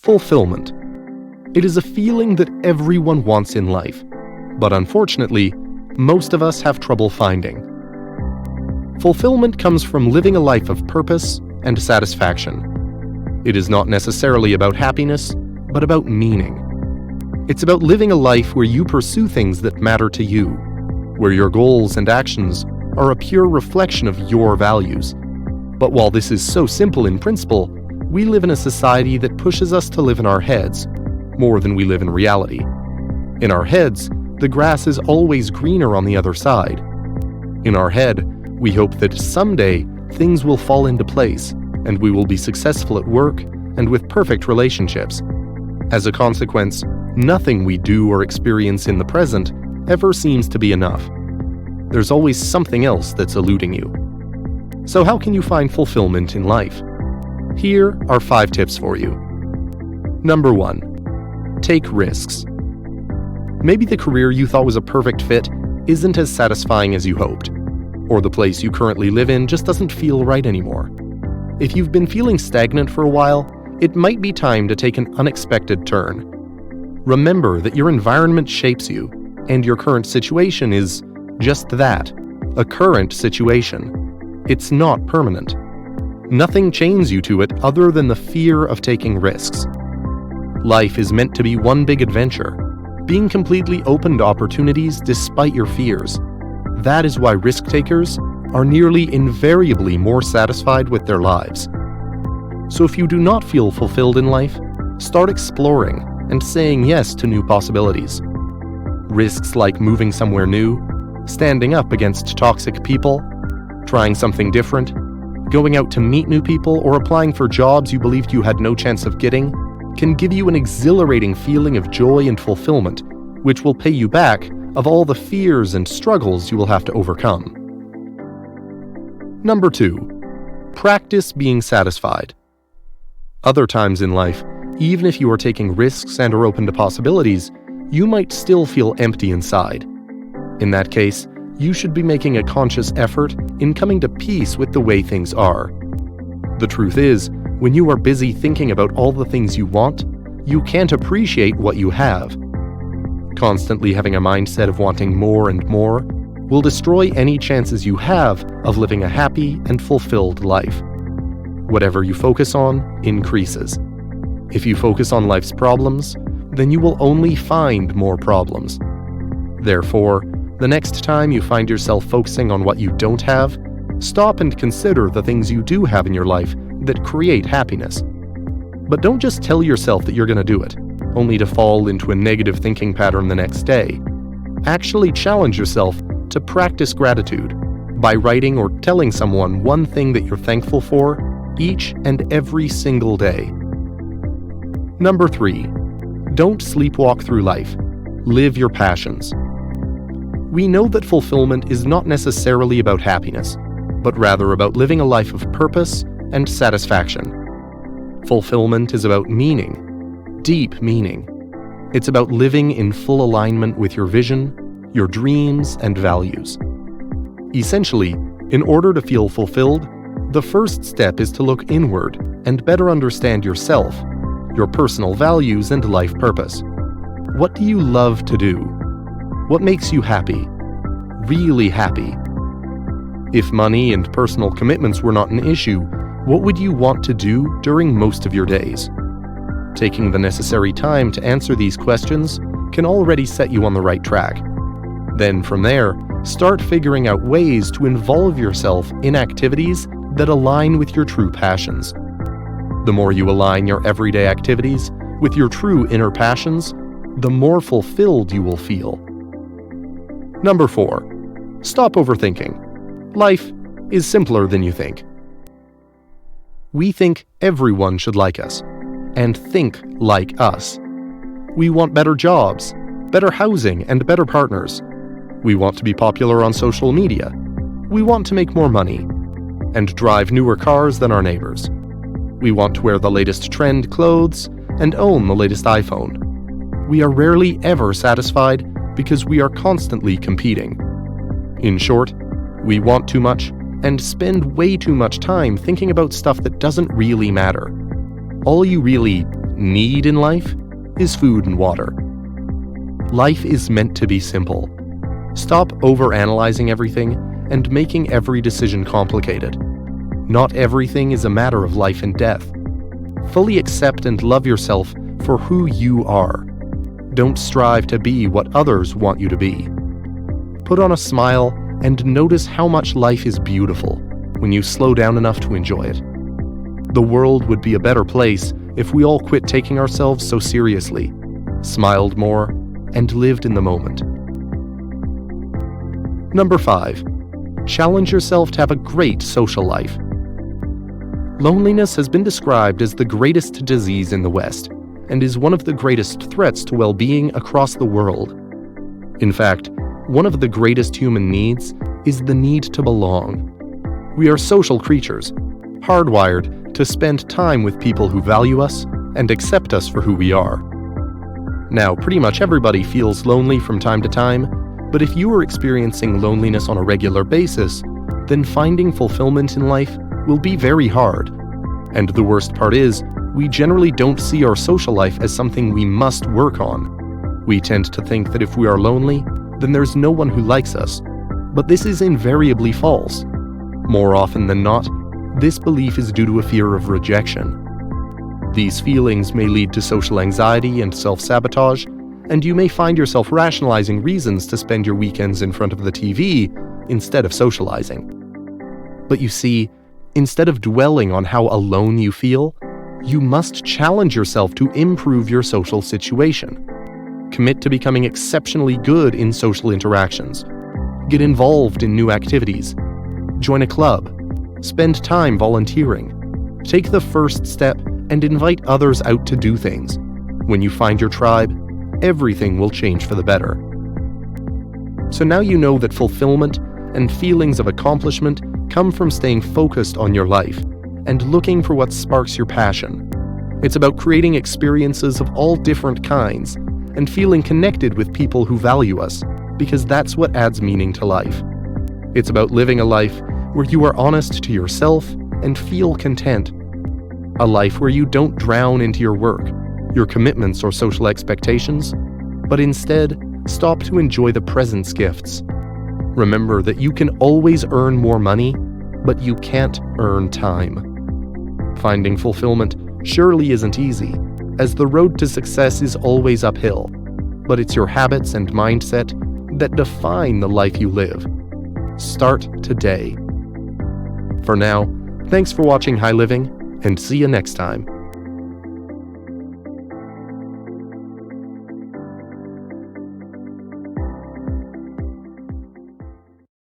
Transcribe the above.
Fulfillment. It is a feeling that everyone wants in life, but unfortunately, most of us have trouble finding. Fulfillment comes from living a life of purpose and satisfaction. It is not necessarily about happiness, but about meaning. It's about living a life where you pursue things that matter to you, where your goals and actions are a pure reflection of your values. But while this is so simple in principle, we live in a society that pushes us to live in our heads more than we live in reality. In our heads, the grass is always greener on the other side. In our head, we hope that someday things will fall into place and we will be successful at work and with perfect relationships. As a consequence, nothing we do or experience in the present ever seems to be enough. There's always something else that's eluding you. So how can you find fulfillment in life? Here are 5 tips for you. Number 1. Take risks. Maybe the career you thought was a perfect fit isn't as satisfying as you hoped, or the place you currently live in just doesn't feel right anymore. If you've been feeling stagnant for a while, it might be time to take an unexpected turn. Remember that your environment shapes you, and your current situation is just that, a current situation. It's not permanent. Nothing chains you to it other than the fear of taking risks. Life is meant to be one big adventure, being completely open to opportunities despite your fears. That is why risk takers are nearly invariably more satisfied with their lives. So if you do not feel fulfilled in life, start exploring and saying yes to new possibilities. Risks like moving somewhere new, standing up against toxic people, trying something different, going out to meet new people, or applying for jobs you believed you had no chance of getting, can give you an exhilarating feeling of joy and fulfillment, which will pay you back of all the fears and struggles you will have to overcome. Number 2. Practice being satisfied. Other times in life, even if you are taking risks and are open to possibilities, you might still feel empty inside. In that case, you should be making a conscious effort in coming to peace with the way things are. The truth is, when you are busy thinking about all the things you want, you can't appreciate what you have. Constantly having a mindset of wanting more and more will destroy any chances you have of living a happy and fulfilled life. Whatever you focus on increases. If you focus on life's problems, then you will only find more problems. Therefore, the next time you find yourself focusing on what you don't have, stop and consider the things you do have in your life that create happiness. But don't just tell yourself that you're going to do it, only to fall into a negative thinking pattern the next day. Actually challenge yourself to practice gratitude by writing or telling someone one thing that you're thankful for each and every single day. Number 3. Don't sleepwalk through life. Live your passions. We know that fulfillment is not necessarily about happiness, but rather about living a life of purpose and satisfaction. Fulfillment is about meaning, deep meaning. It's about living in full alignment with your vision, your dreams, and values. Essentially, in order to feel fulfilled, the first step is to look inward and better understand yourself, your personal values, and life purpose. What do you love to do? What makes you happy? Really happy? If money and personal commitments were not an issue, what would you want to do during most of your days? Taking the necessary time to answer these questions can already set you on the right track. Then from there, start figuring out ways to involve yourself in activities that align with your true passions. The more you align your everyday activities with your true inner passions, the more fulfilled you will feel. Number 4. Stop overthinking. Life is simpler than you think. We think everyone should like us, and think like us. We want better jobs, better housing, and better partners. We want to be popular on social media. We want to make more money, and drive newer cars than our neighbors. We want to wear the latest trend clothes and own the latest iPhone. We are rarely ever satisfied because we are constantly competing. In short, we want too much and spend way too much time thinking about stuff that doesn't really matter. All you really need in life is food and water. Life is meant to be simple. Stop overanalyzing everything and making every decision complicated. Not everything is a matter of life and death. Fully accept and love yourself for who you are. Don't strive to be what others want you to be. Put on a smile and notice how much life is beautiful when you slow down enough to enjoy it. The world would be a better place if we all quit taking ourselves so seriously, smiled more, and lived in the moment. Number 5. Challenge yourself to have a great social life. Loneliness has been described as the greatest disease in the West and is one of the greatest threats to well-being across the world. In fact, one of the greatest human needs is the need to belong. We are social creatures, hardwired to spend time with people who value us and accept us for who we are. Now, pretty much everybody feels lonely from time to time, but if you are experiencing loneliness on a regular basis, then finding fulfillment in life will be very hard. And the worst part is, we generally don't see our social life as something we must work on. We tend to think that if we are lonely, then there's no one who likes us. But this is invariably false. More often than not, this belief is due to a fear of rejection. These feelings may lead to social anxiety and self-sabotage, and you may find yourself rationalizing reasons to spend your weekends in front of the TV instead of socializing. But you see, instead of dwelling on how alone you feel, you must challenge yourself to improve your social situation. Commit to becoming exceptionally good in social interactions. Get involved in new activities. Join a club. Spend time volunteering. Take the first step and invite others out to do things. When you find your tribe, everything will change for the better. So now you know that fulfillment and feelings of accomplishment come from staying focused on your life and looking for what sparks your passion. It's about creating experiences of all different kinds and feeling connected with people who value us, because that's what adds meaning to life. It's about living a life where you are honest to yourself and feel content. A life where you don't drown into your work, your commitments or social expectations, but instead stop to enjoy the present's gifts. Remember that you can always earn more money, but you can't earn time. Finding fulfillment surely isn't easy, as the road to success is always uphill, but it's your habits and mindset that define the life you live. Start today. For now, thanks for watching High Living, and see you next time.